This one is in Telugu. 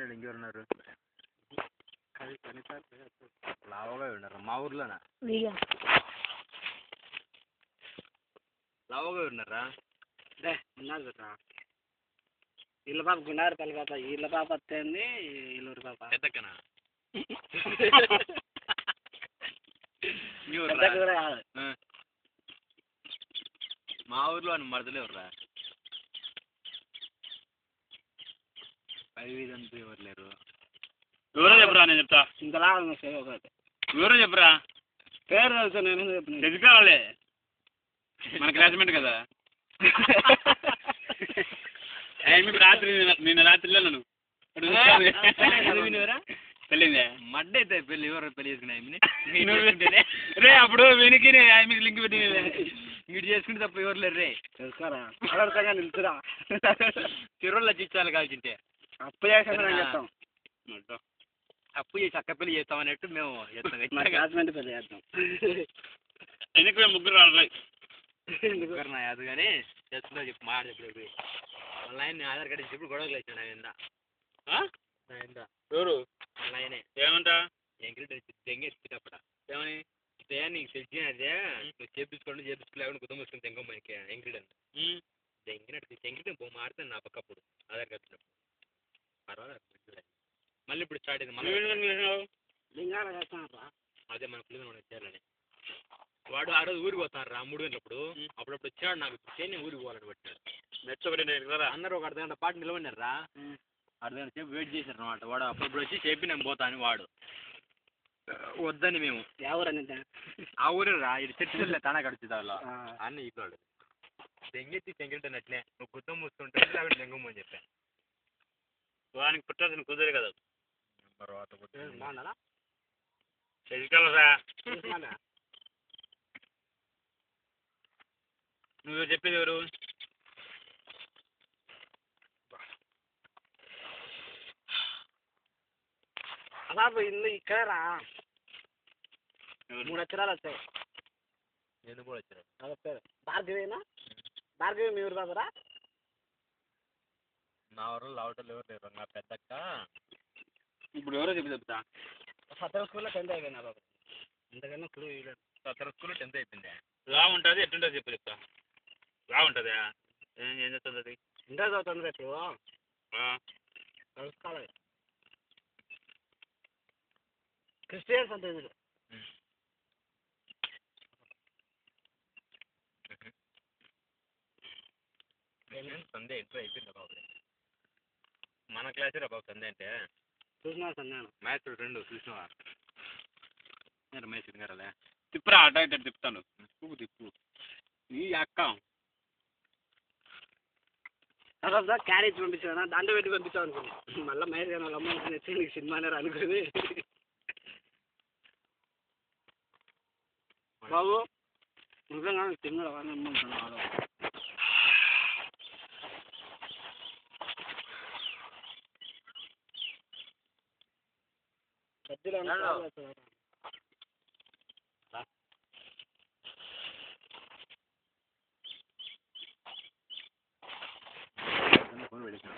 నీళ్ళు ఇంకెవరున్నారు లావుగా ఉన్నారు మా ఊర్లోనా లావుగా ఉన్నారా ఉన్నారు కదా వీళ్ళ పాప గుండారు పల్లి పాప వీళ్ళ పాప వస్తుంది వీళ్ళూరు పాప పెద్దక్కనా మా ఊర్లో అని మరదలు ఎవర్రా 5 అంతా ఎవరు లేరు ఎవరో చెప్పరా నేను చెప్తా ఇంతలా ఎవరో చెప్పరా పేరు తెలుసు నేను తెలుసుకోవాలి మన క్లాస్మేట్ కదా రాత్రి నిన్న రాత్రిలో నన్ను పెళ్ళిందే మడ్డ అయితే పెళ్ళి ఎవరు పెళ్లి చేసుకున్నా రే అప్పుడు వెనికి మీకు లింక్ పెట్టి ఇటు చేసుకుంటే తప్ప ఎవరు లేరు రే తెలుసుకోరా అడగగా నిలుచురా చెరువుల్లో చిచ్చాలి కాల్చింటే అప్పు చేసాను చెప్తాం అప్పు చేసి అక్క పెళ్లి చేస్తాం అన్నట్టు మేము క్లాస్మేట్ పెళ్లి చేస్తాం ఎందుకు ముగ్గురు రావాలి ముగ్గురు నా అది కానీ చేస్తుందో చెప్పి మాట చెప్పలేదు మళ్ళీ ఆయన ఆధార్ కార్డు చెప్పి గొడవలు వేసాడు ఆయన ఎవరు మళ్ళీ ఆయనే ఏమంటా దెంగేటప్పుడ ఏమని నీకు తెలిసిన అదే నువ్వు చేపించుకోలేకుండా గుర్తం వస్తుంది తెంగమ్మకి ఎంగ్రీడ్ దెంగినట్టు ఎంగ్రీడ్ మారుతాను నా పక్కప్పుడు ఆధార్ కార్డు పర్వాలేదు మళ్ళీ ఇప్పుడు స్టార్ట్ అయింది మళ్ళీ అదే మన పిల్లలు మనం చేయాలని వాడు ఆ రోజు ఊరికి పోతాను రా 3 గంటలప్పుడు అప్పుడప్పుడు వచ్చాడు నాకు నేను ఊరికి పోవాలని పట్టాడు అందరూ ఒక అర్ధ గంట పాటు నిలబడినారు రా అర్ధగంట సేపు వెయిట్ చేశారు అనమాట వాడు అప్పుడప్పుడు వచ్చి చెప్పి నేను పోతాను వాడు వద్దని మేము ఎవరని ఆ ఊరే రా ఇది చెట్టు తానా కడుతుంది వాళ్ళు అన్న ఇట్లాడు దెంగెత్తి తెంగెట్టనట్లే నువ్వు గుద్దం మూస్తుంటే దెంగమ్మ అని చెప్పాను వానికి పుట్టాల్సిన కుదరదు కదా తర్వాత బాగున్నారా చదివికలరా నువ్వు చెప్పేది ఎవరు అలా ఇల్లు ఇక్కడ రా 3 అక్షరాలు వచ్చాయి ఎందుకు కూడా వచ్చారు అదే భార్గవేనా భార్గవి మీ ఊరు బాబరా నా ఊరు లావటలు ఎవరు లేరు నా పెద్దక్క ఇప్పుడు ఎవరో చెప్తా సత్తర స్కూల్లో 10th అయిపోయినా బాబు ఇంతకన్నా క్లూ సత్తర స్కూల్లో 10th అయిపోయింది లా ఉంటుంది ఎట్టుంటుంది చెప్తా లా ఉంటుందా ఏం చేస్తుంది అది ఇంటర్ చదువుతుంది రేపు కలుసుకోవాలి క్రిస్టియన్స్ అంటే వీళ్ళు సందే ఎంట్రీ అయిపోయింది బాబు మన క్లాసే రా బాబు సందే అంటే చూసినా సన్నాను మ్యాథ్స్ 2 చూసినావా రమేష్ గారలే తిప్పురా అట అయితే తిప్పుతాను తిప్పు ఈ అక్క తర్వాత క్యారేజ్ పంపించాను దాంట్లో పెట్టి పంపించాం అనుకున్నా మళ్ళీ మైర్ కానీ వాళ్ళ అమ్మ నచ్చి నీకు సినిమానే అనుకుని బాబు నిజంగా తిన్నాడు అని అమ్మంటున్నాడు ఫోన్ పెడతాను